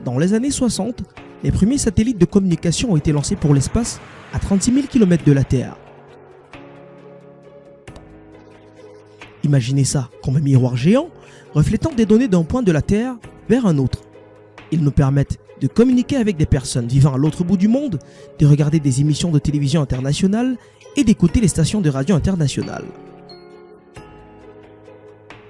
Dans les années 60, les premiers satellites de communication ont été lancés pour l'espace à 36 000 km de la Terre. Imaginez ça comme un miroir géant reflétant des données d'un point de la Terre vers un autre. Ils nous permettent de communiquer avec des personnes vivant à l'autre bout du monde, de regarder des émissions de télévision internationales et d'écouter les stations de radio internationales.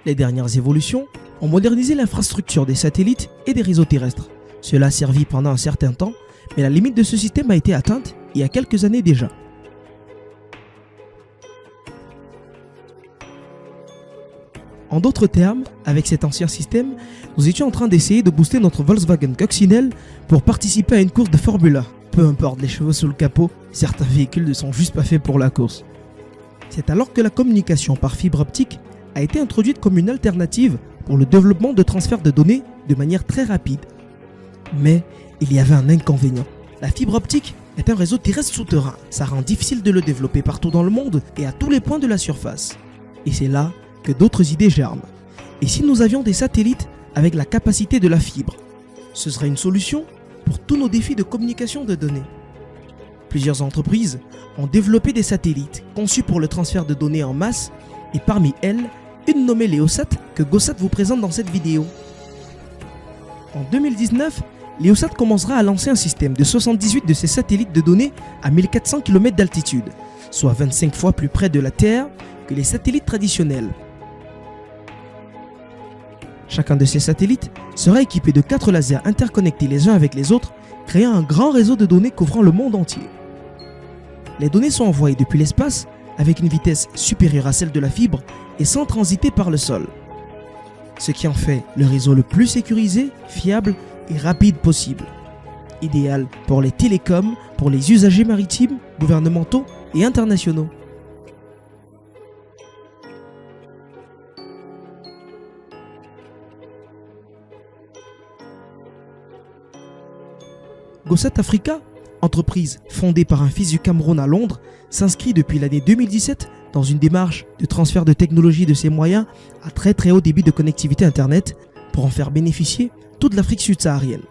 Les dernières évolutions ont modernisé l'infrastructure des satellites et des réseaux terrestres. Cela a servi pendant un certain temps, mais la limite de ce système a été atteinte il y a quelques années déjà. En d'autres termes, avec cet ancien système, nous étions en train d'essayer de booster notre Volkswagen coccinelle pour participer à une course de Formule 1. Peu importe les chevaux sous le capot, certains véhicules ne sont juste pas faits pour la course. C'est alors que la communication par fibre optique a été introduite comme une alternative pour le développement de transfert de données de manière très rapide. Mais il y avait un inconvénient. La fibre optique est un réseau terrestre souterrain. Ça rend difficile de le développer partout dans le monde et à tous les points de la surface. Et c'est là que d'autres idées germent. Et si nous avions des satellites avec la capacité de la fibre, ce serait une solution pour tous nos défis de communication de données. Plusieurs entreprises ont développé des satellites conçus pour le transfert de données en masse et parmi elles, une nommée Leosat que Gosat vous présente dans cette vidéo. En 2019, Leosat commencera à lancer un système de 78 de ses satellites de données à 1400 km d'altitude, soit 25 fois plus près de la Terre que les satellites traditionnels. Chacun de ces satellites sera équipé de 4 lasers interconnectés les uns avec les autres, créant un grand réseau de données couvrant le monde entier. Les données sont envoyées depuis l'espace avec une vitesse supérieure à celle de la fibre et sans transiter par le sol. Ce qui en fait le réseau le plus sécurisé, fiable et rapide possible. Idéal pour les télécoms, pour les usagers maritimes, gouvernementaux et internationaux. Gosat Africa, entreprise fondée par un fils du Cameroun à Londres, s'inscrit depuis l'année 2017 dans une démarche de transfert de technologie de ses moyens à très haut débit de connectivité Internet pour en faire bénéficier toute l'Afrique subsaharienne.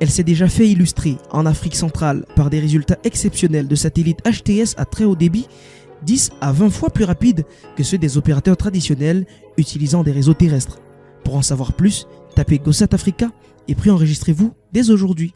Elle s'est déjà fait illustrer en Afrique centrale par des résultats exceptionnels de satellites HTS à très haut débit, 10 à 20 fois plus rapides que ceux des opérateurs traditionnels utilisant des réseaux terrestres. Pour en savoir plus, tapez Gosat Africa et préenregistrez-vous dès aujourd'hui.